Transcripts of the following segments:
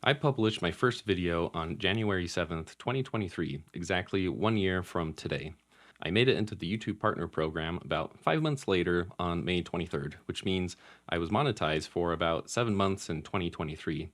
I published my first video on January 7th, 2023, exactly 1 year from today. I made it into the YouTube Partner Program about 5 months later on May 23rd, which means I was monetized for about 7 months in 2023.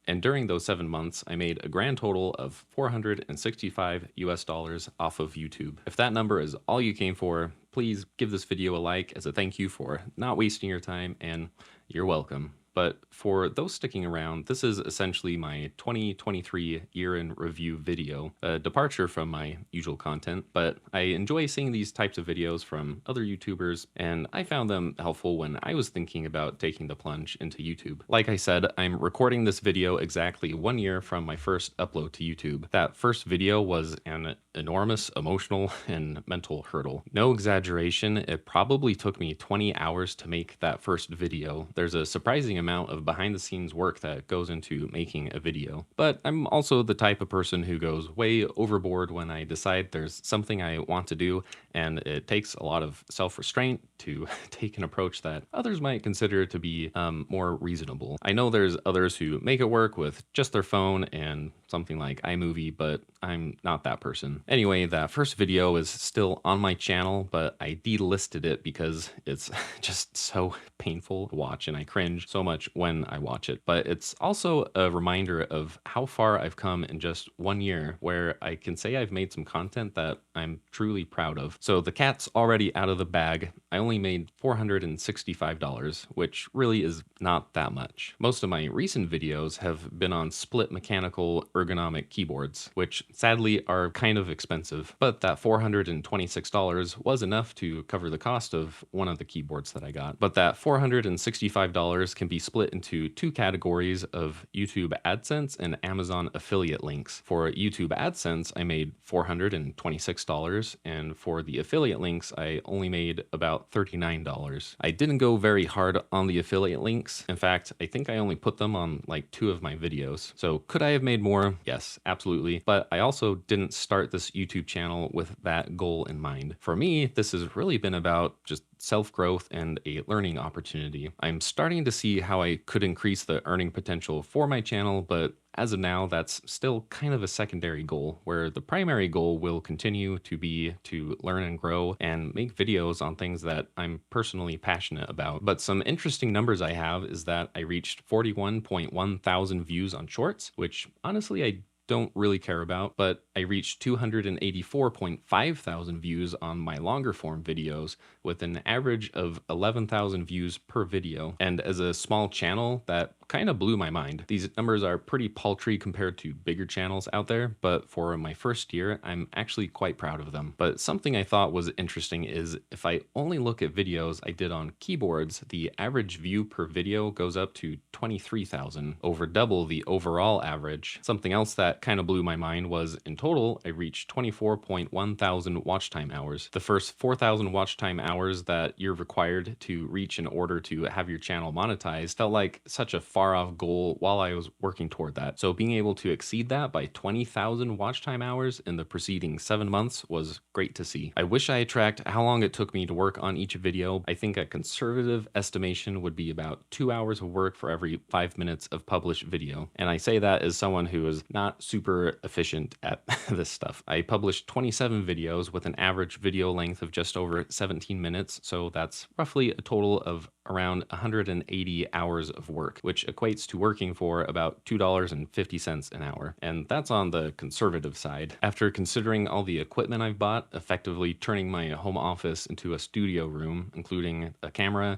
And during those 7 months, I made a grand total of 465 US dollars off of YouTube. If that number is all you came for, please give this video a like as a thank you for not wasting your time, and you're welcome. But for those sticking around, this is essentially my 2023 year in review video, a departure from my usual content, but I enjoy seeing these types of videos from other YouTubers, and I found them helpful when I was thinking about taking the plunge into YouTube. Like I said, I'm recording this video exactly 1 year from my first upload to YouTube. That first video was an enormous emotional and mental hurdle. No exaggeration, it probably took me 20 hours to make that first video. There's a surprising amount of behind the scenes work that goes into making a video. But I'm also the type of person who goes way overboard when I decide there's something I want to do, and it takes a lot of self restraint to take an approach that others might consider to be more reasonable. I know there's others who make it work with just their phone and something like iMovie, but I'm not that person. Anyway, that first video is still on my channel, but I delisted it because it's just so painful to watch and I cringe so much when I watch it. But it's also a reminder of how far I've come in just 1 year, where I can say I've made some content that I'm truly proud of. So the cat's already out of the bag. I only made $465, which really is not that much. Most of my recent videos have been on split mechanical ergonomic keyboards, which sadly are kind of expensive, but that $426 was enough to cover the cost of one of the keyboards that I got. But that $465 can be split into two categories of YouTube AdSense and Amazon affiliate links. For YouTube AdSense, I made $426, and for the affiliate links, I only made about $39. I didn't go very hard on the affiliate links. In fact, I think I only put them on like 2 of my videos. So could I have made more? Yes, absolutely. But I also didn't start this YouTube channel with that goal in mind. For me, this has really been about just self-growth and a learning opportunity. I'm starting to see how I could increase the earning potential for my channel, but as of now, that's still kind of a secondary goal, where the primary goal will continue to be to learn and grow and make videos on things that I'm personally passionate about. But some interesting numbers I have is that I reached 41.1 thousand views on shorts, which honestly I don't really care about, but I reached 284.5 thousand views on my longer form videos with an average of 11,000 views per video. And as a small channel, that kind of blew my mind. These numbers are pretty paltry compared to bigger channels out there, but for my first year, I'm actually quite proud of them. But something I thought was interesting is if I only look at videos I did on keyboards, the average view per video goes up to 23,000, over double the overall average. Something else that kind of blew my mind was in total, I reached 24.1 thousand watch time hours. The first 4,000 watch time hours that you're required to reach in order to have your channel monetized felt like such a far off goal while I was working toward that. So being able to exceed that by 20,000 watch time hours in the preceding 7 months was great to see. I wish I had tracked how long it took me to work on each video. I think a conservative estimation would be about 2 hours of work for every 5 minutes of published video. And I say that as someone who is not super efficient at this stuff. I published 27 videos with an average video length of just over 17 minutes. So that's roughly a total of around 180 hours of work, which equates to working for about $2.50 an hour. And that's on the conservative side. After considering all the equipment I've bought, effectively turning my home office into a studio room, including a camera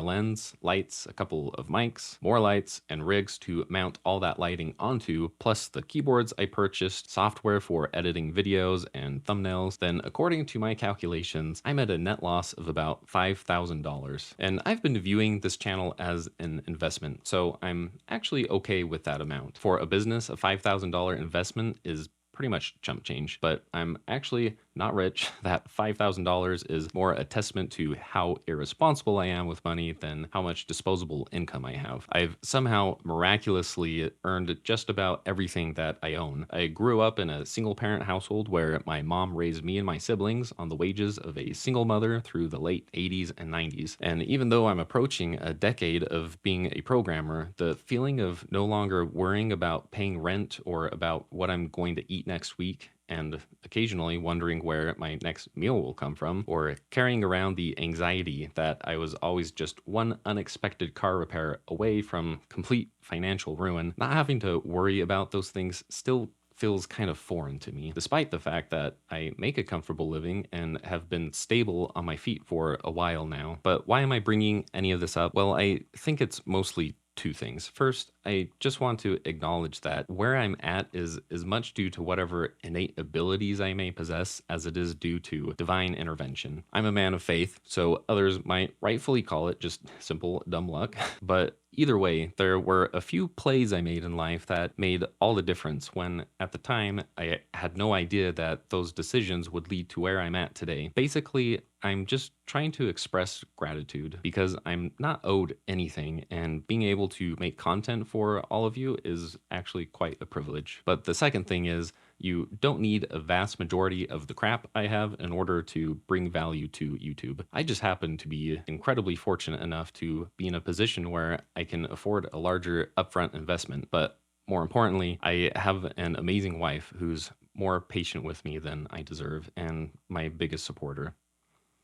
lens, lights, a couple of mics, more lights, and rigs to mount all that lighting onto, plus the keyboards I purchased, software for editing videos and thumbnails, then according to my calculations, I'm at a net loss of about $5,000. And I've been viewing this channel as an investment, so I'm actually okay with that amount. For a business, a $5,000 investment is pretty much chump change, but I'm actually not rich. That $5,000 is more a testament to how irresponsible I am with money than how much disposable income I have. I've somehow miraculously earned just about everything that I own. I grew up in a single parent household where my mom raised me and my siblings on the wages of a single mother through the late 80s and 90s. And even though I'm approaching a decade of being a programmer, the feeling of no longer worrying about paying rent or about what I'm going to eat next week, and occasionally wondering where my next meal will come from, or carrying around the anxiety that I was always just one unexpected car repair away from complete financial ruin, not having to worry about those things still feels kind of foreign to me, despite the fact that I make a comfortable living and have been stable on my feet for a while now. But why am I bringing any of this up? Well, I think it's mostly two things. First, I just want to acknowledge that where I'm at is as much due to whatever innate abilities I may possess as it is due to divine intervention. I'm a man of faith, so others might rightfully call it just simple dumb luck. But either way, there were a few plays I made in life that made all the difference when, at the time, I had no idea that those decisions would lead to where I'm at today. Basically, I'm just trying to express gratitude because I'm not owed anything, and being able to make content for all of you is actually quite a privilege. But the second thing is, you don't need a vast majority of the crap I have in order to bring value to YouTube. I just happen to be incredibly fortunate enough to be in a position where I can afford a larger upfront investment. But more importantly, I have an amazing wife who's more patient with me than I deserve and my biggest supporter.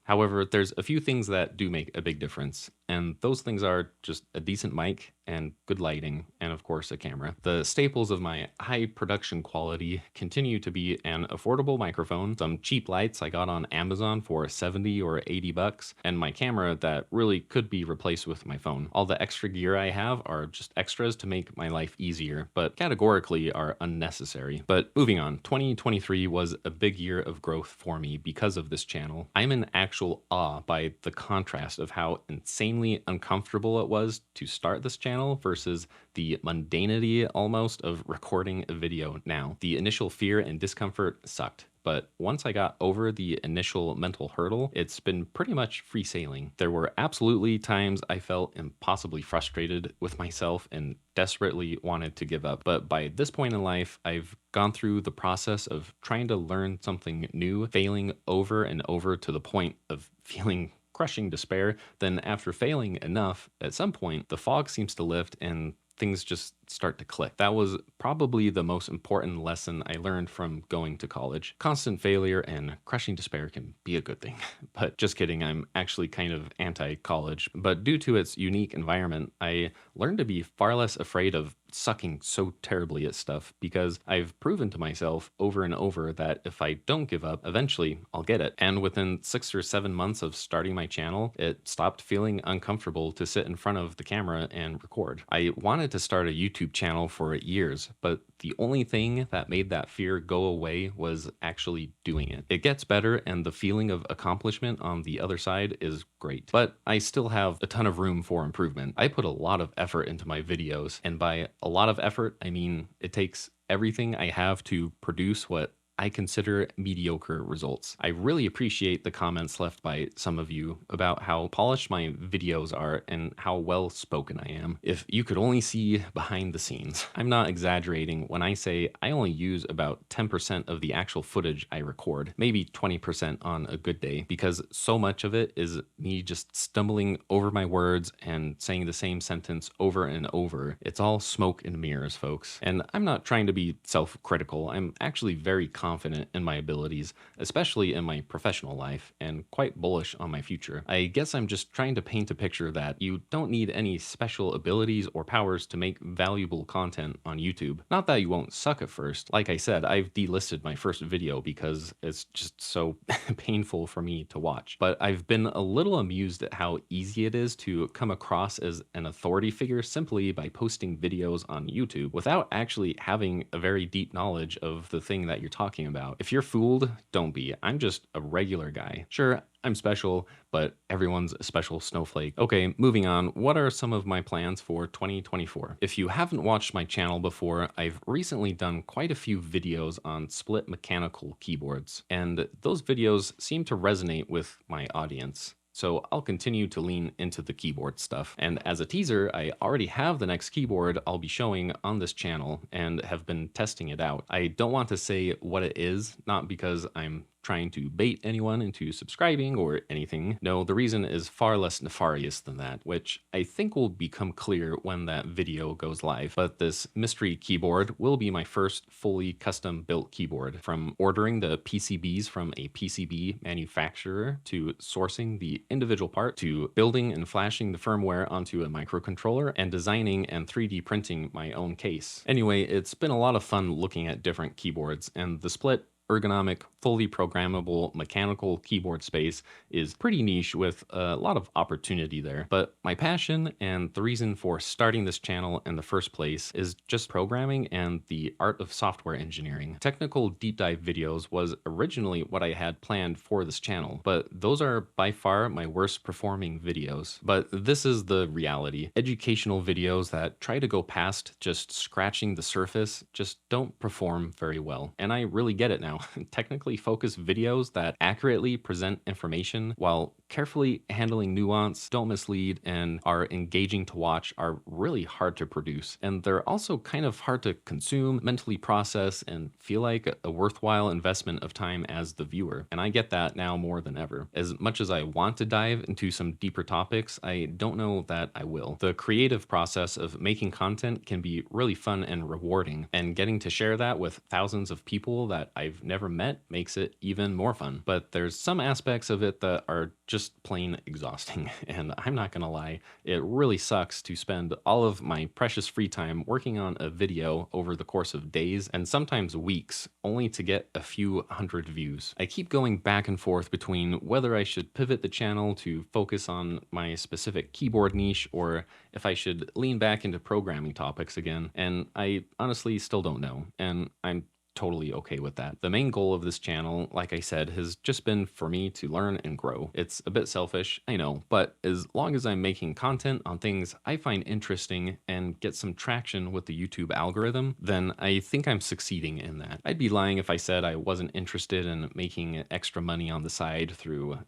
However, there's a few things that do make a big difference, and those things are just a decent mic and good lighting, and of course, a camera. The staples of my high production quality continue to be an affordable microphone, some cheap lights I got on Amazon for 70 or 80 bucks, and my camera that really could be replaced with my phone. All the extra gear I have are just extras to make my life easier, but categorically are unnecessary. But moving on, 2023 was a big year of growth for me because of this channel. I'm in actual awe by the contrast of how insanely uncomfortable it was to start this channel versus the mundanity almost of recording a video now. The initial fear and discomfort sucked, but once I got over the initial mental hurdle, it's been pretty much free sailing. There were absolutely times I felt impossibly frustrated with myself and desperately wanted to give up. But by this point in life, I've gone through the process of trying to learn something new, failing over and over to the point of feeling crushing despair. Then after failing enough, at some point, the fog seems to lift and things just start to click. That was probably the most important lesson I learned from going to college. Constant failure and crushing despair can be a good thing. But just kidding, I'm actually kind of anti-college. But due to its unique environment, I learned to be far less afraid of sucking so terribly at stuff because I've proven to myself over and over that if I don't give up, eventually I'll get it. And within 6 or 7 months of starting my channel, it stopped feeling uncomfortable to sit in front of the camera and record. I wanted to start a YouTube channel for years, but the only thing that made that fear go away was actually doing it. It gets better, and the feeling of accomplishment on the other side is great, but I still have a ton of room for improvement. I put a lot of effort into my videos, and by a lot of effort, I mean it takes everything I have to produce what I consider mediocre results. I really appreciate the comments left by some of you about how polished my videos are and how well spoken I am. If you could only see behind the scenes. I'm not exaggerating when I say I only use about 10% of the actual footage I record, maybe 20% on a good day, because so much of it is me just stumbling over my words and saying the same sentence over and over. It's all smoke and mirrors, folks. And I'm not trying to be self-critical. I'm actually very confident in my abilities, especially in my professional life, and quite bullish on my future. I guess I'm just trying to paint a picture that you don't need any special abilities or powers to make valuable content on YouTube. Not that you won't suck at first. Like I said, I've delisted my first video because it's just so painful for me to watch. But I've been a little amused at how easy it is to come across as an authority figure simply by posting videos on YouTube without actually having a very deep knowledge of the thing that you're talking talking about. If you're fooled, don't be. I'm just a regular guy. Sure, I'm special, but everyone's a special snowflake. Okay, moving on. What are some of my plans for 2024? If you haven't watched my channel before, I've recently done quite a few videos on split mechanical keyboards, and those videos seem to resonate with my audience. So I'll continue to lean into the keyboard stuff. And as a teaser, I already have the next keyboard I'll be showing on this channel and have been testing it out. I don't want to say what it is, not because I'm trying to bait anyone into subscribing or anything. No, the reason is far less nefarious than that, which I think will become clear when that video goes live. But this mystery keyboard will be my first fully custom built keyboard. From ordering the PCBs from a PCB manufacturer to sourcing the individual part to building and flashing the firmware onto a microcontroller and designing and 3D printing my own case. Anyway, it's been a lot of fun looking at different keyboards, and the split ergonomic, fully programmable mechanical keyboard space is pretty niche with a lot of opportunity there. But my passion and the reason for starting this channel in the first place is just programming and the art of software engineering. Technical deep dive videos was originally what I had planned for this channel, but those are by far my worst performing videos. But this is the reality. Educational videos that try to go past just scratching the surface just don't perform very well. And I really get it now. Technically focused videos that accurately present information while carefully handling nuance, don't mislead, and are engaging to watch are really hard to produce. And they're also kind of hard to consume, mentally process, and feel like a worthwhile investment of time as the viewer. And I get that now more than ever. As much as I want to dive into some deeper topics, I don't know that I will. The creative process of making content can be really fun and rewarding, and getting to share that with thousands of people that I've never met makes it even more fun. But there's some aspects of it that are just plain exhausting. And I'm not gonna lie, it really sucks to spend all of my precious free time working on a video over the course of days and sometimes weeks, only to get a few hundred views. I keep going back and forth between whether I should pivot the channel to focus on my specific keyboard niche or if I should lean back into programming topics again. And I honestly still don't know. And I'm totally okay with that. The main goal of this channel, like I said, has just been for me to learn and grow. It's a bit selfish, I know, but as long as I'm making content on things I find interesting and get some traction with the YouTube algorithm, then I think I'm succeeding in that. I'd be lying if I said I wasn't interested in making extra money on the side through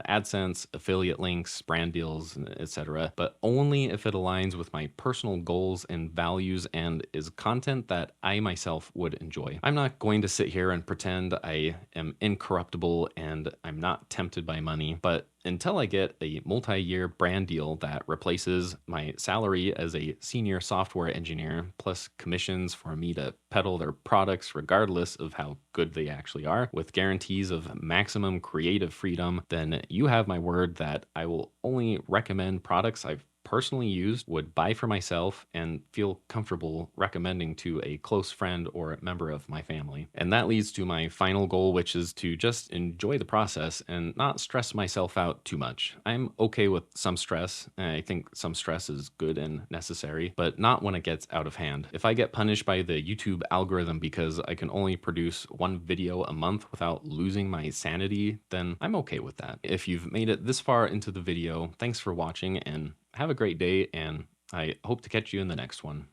AdSense, affiliate links, brand deals, etc., but only if it aligns with my personal goals and values and is content that I myself would enjoy. I'm not going to sit here and pretend I am incorruptible and I'm not tempted by money, but until I get a multi-year brand deal that replaces my salary as a senior software engineer, plus commissions for me to peddle their products regardless of how good they actually are, with guarantees of maximum creative freedom, then you have my word that I will only recommend products I've personally used, would buy for myself, and feel comfortable recommending to a close friend or member of my family. And that leads to my final goal, which is to just enjoy the process and not stress myself out too much. I'm okay with some stress. I think some stress is good and necessary, but not when it gets out of hand. If I get punished by the YouTube algorithm because I can only produce one video a month without losing my sanity, then I'm okay with that. If you've made it this far into the video, thanks for watching and have a great day, and I hope to catch you in the next one.